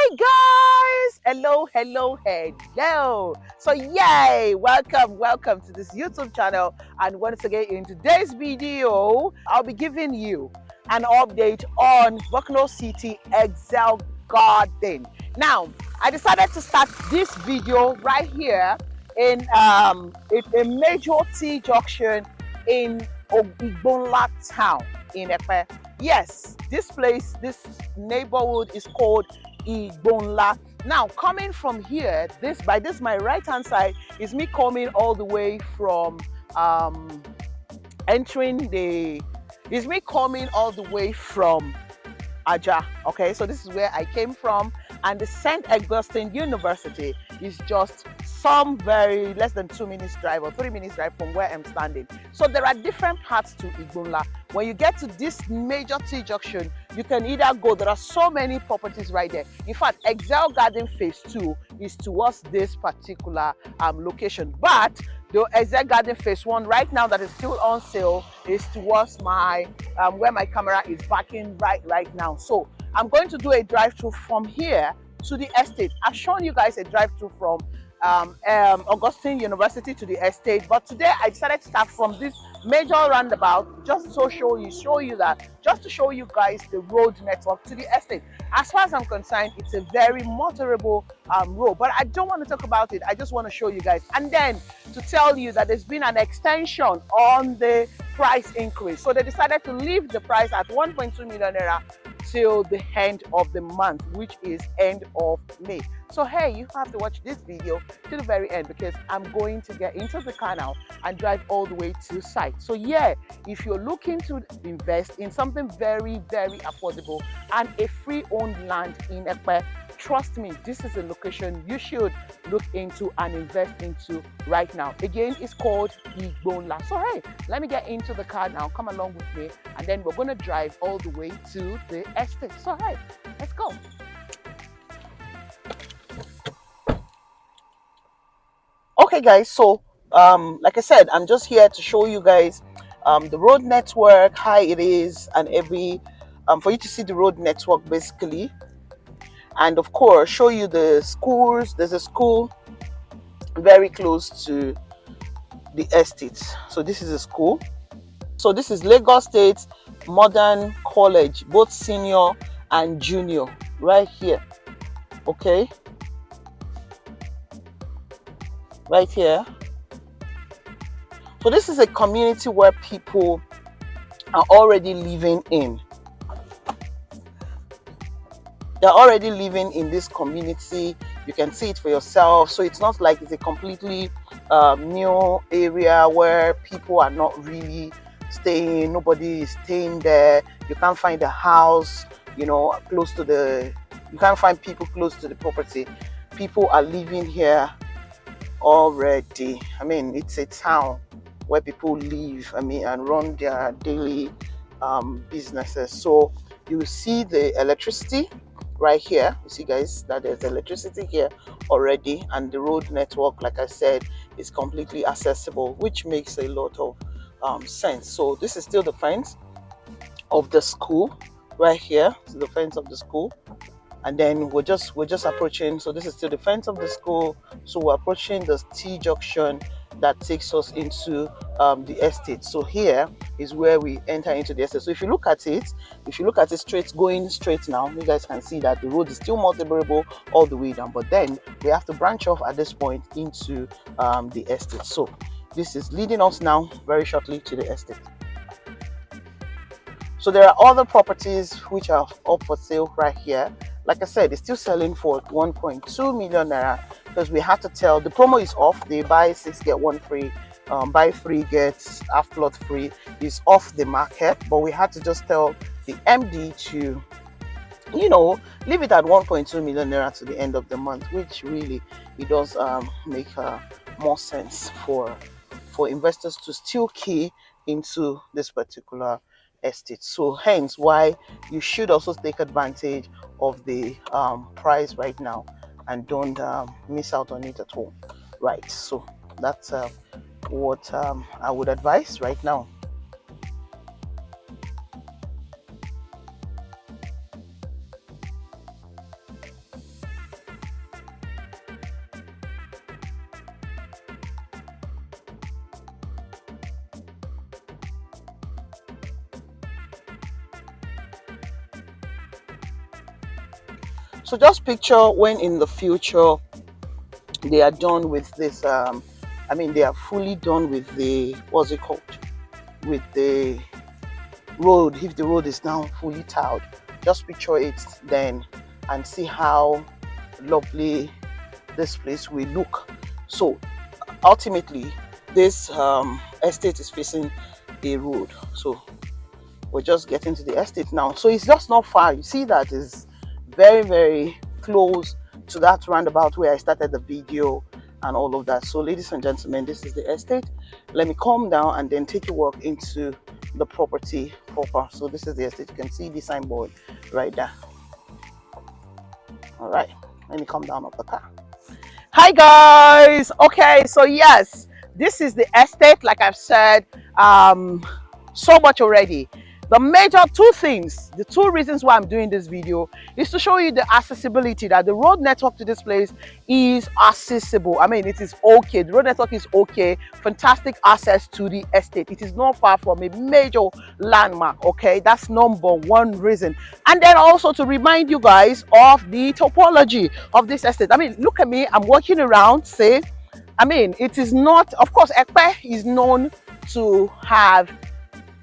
Hi guys, hello. So yay, welcome to this YouTube channel. And once again, in today's video I'll be giving you an update on vopnu City Excel Garden. Now I decided to start this video right here in a major T junction in Igbonla town in Epe. Yes, this place, this neighborhood is called Igbonla. Now, coming from here, this my right hand side is me coming all the way from um, entering the is me coming all the way from Aja. Okay, so this is where I came from, and the St. Augustine University is just some very less than 2 minutes drive or 3 minutes drive from where I'm standing. So there are different paths to Igbonla. When you get to this major T junction, you can either go. There are so many properties right there. In fact, Excel Garden Phase 2 is towards this particular location, but the Excel Garden Phase 1 right now that is still on sale is towards my where my camera is backing right now. So I'm going to do a drive-through from here to the estate. I've shown you guys a drive-through from Augustine University to the estate, but today I decided to start from this major roundabout just to show you that, just to show you guys the road network to the estate. As far as I'm concerned, it's a very motorable road, but I don't want to talk about it. I just want to show you guys, and then to tell you that there's been an extension on the price increase. So they decided to leave the price at 1.2 million naira till the end of the month, which is end of May. So hey, you have to watch this video to the very end because I'm going to get into the car now and drive all the way to site. So yeah, if you're looking to invest in something very affordable and a free owned land in Epe, trust me, this is a location you should look into and invest into right now. Again, it's called Igbonla. So hey, let me get into the car now. Come along with me, and then we're gonna drive all the way to the estate. So hey, let's go. Okay guys, so like I said, I'm just here to show you guys the road network, how it is, and every for you to see the road network basically, and of course show you the schools. There's a school very close to the estate, so this is a school. So this is Lagos State Modern College, both senior and junior, right here. Okay, right here. So this is a community where people are already living in. They're already living in this community. You can see it for yourself. So it's not like it's a completely new area where people are not really staying. Nobody is staying there. You can't find a house, close to the. You can't find people close to the property. People are living here already. I mean, it's a town where people live, and run their daily businesses. So you see the electricity right here. You see guys that there's electricity here already, and the road network, like I said, is completely accessible, which makes a lot of sense. So this is still the fence of the school right here. This is the fence of the school, and then we're just approaching. So this is still the fence of the school. So we're approaching the T junction that takes us into the estate. So here is where we enter into the estate. So if you look at it going straight now, you guys can see that the road is still multiple all the way down, but then we have to branch off at this point into the estate. So this is leading us now very shortly to the estate. So there are other properties which are up for sale right here. Like I said, it's still selling for 1.2 million naira because we have to tell the promo is off. They buy 6 get 1 free, buy 3 get half plot free is off the market, but we had to just tell the MD to leave it at 1.2 million naira to the end of the month, which really it does make more sense for investors to still key into this particular estate. So hence why you should also take advantage of the price right now and don't miss out on it at all. Right, so that's what I would advise right now. So just picture when in the future they are done with this. I mean, they are fully done with the, what's it called? With the road. If the road is now fully tiled, just picture it then and see how lovely this place will look. So ultimately, this estate is facing a road. So we're just getting to the estate now. So it's just not far. You see that is very, very close to that roundabout where I started the video and all of that. So ladies and gentlemen, this is the estate. Let me calm down and then take a walk into the property proper. So this is the estate. You can see the signboard right there. All right, let me come down off the car. Hi guys. Okay, so yes, this is the estate. Like I've said so much already. The major two things, the two reasons why I'm doing this video is to show you the accessibility, that the road network to this place is accessible. I mean, it is okay. The road network is okay. Fantastic access to the estate. It is not far from a major landmark. Okay, that's number one reason. And then also to remind you guys of the topology of this estate. I mean, look at me. I'm walking around. Say, I mean, it is not, of course, Epe is known to have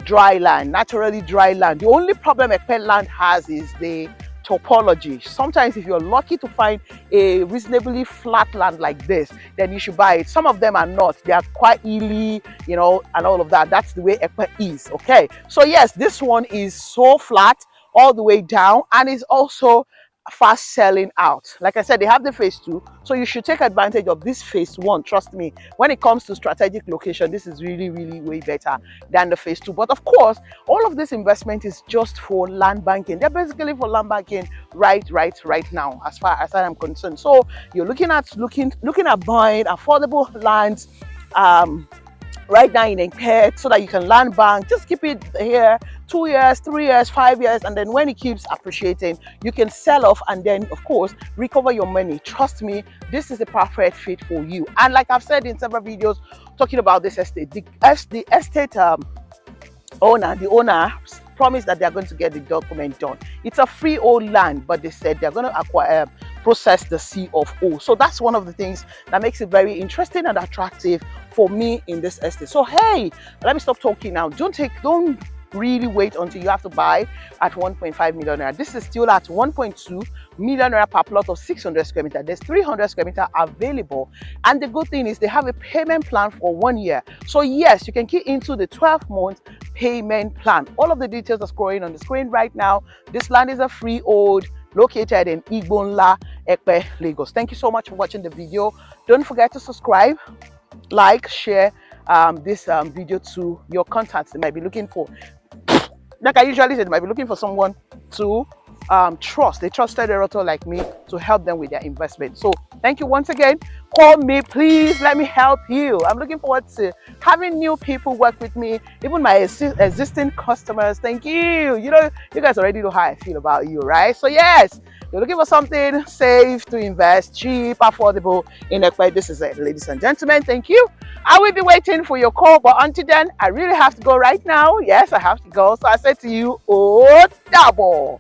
dry land, naturally dry land. The only problem Epe land has is the topology. Sometimes if you're lucky to find a reasonably flat land like this, then you should buy it. Some of them are not. They are quite hilly, you know, and all of that. That's the way Epe is. Okay, so yes, this one is so flat all the way down, and is also fast selling out. Like I said, they have the phase 2, so you should take advantage of this phase 1. Trust me, when it comes to strategic location, this is really, really way better than the phase 2. But of course, all of this investment is just for land banking. They're basically for land banking right now, as far as I am concerned. So you're looking at buying affordable lands right now in Epe, so that you can land bank. Just keep it here 2 years, 3 years, 5 years, and then when it keeps appreciating, you can sell off and then of course recover your money. Trust me, this is a perfect fit for you. And like I've said in several videos talking about this estate, the estate the owner promised that they're going to get the document done. It's a freehold land, but they said they're going to acquire process the C of O. So that's one of the things that makes it very interesting and attractive for me in this estate. So hey, let me stop talking now. Don't really wait until you have to buy at 1.5 million naira. This is still at 1.2 million naira per plot of 600 square meter. There's 300 square meter available, and the good thing is they have a payment plan for 1 year. So yes, you can key into the 12-month payment plan. All of the details are scrolling on the screen right now. This land is a freehold located in Igbonla Epe Lagos. Thank you so much for watching the video. Don't forget to subscribe, like, share this video to your contacts. They might be looking for, like I usually say, they might be looking for someone to trust, a trusted realtor like me, to help them with their investment. So thank you once again. Call me, please. Let me help you. I'm looking forward to having new people work with me, even my existing customers. Thank you. You know, you guys already know how I feel about you, right? So yes, you're looking for something safe to invest, cheap, affordable in Epe. This is it, ladies and gentlemen. Thank you. I will be waiting for your call, but until then, I really have to go right now. Yes, I have to go. So I say to you, oh, double.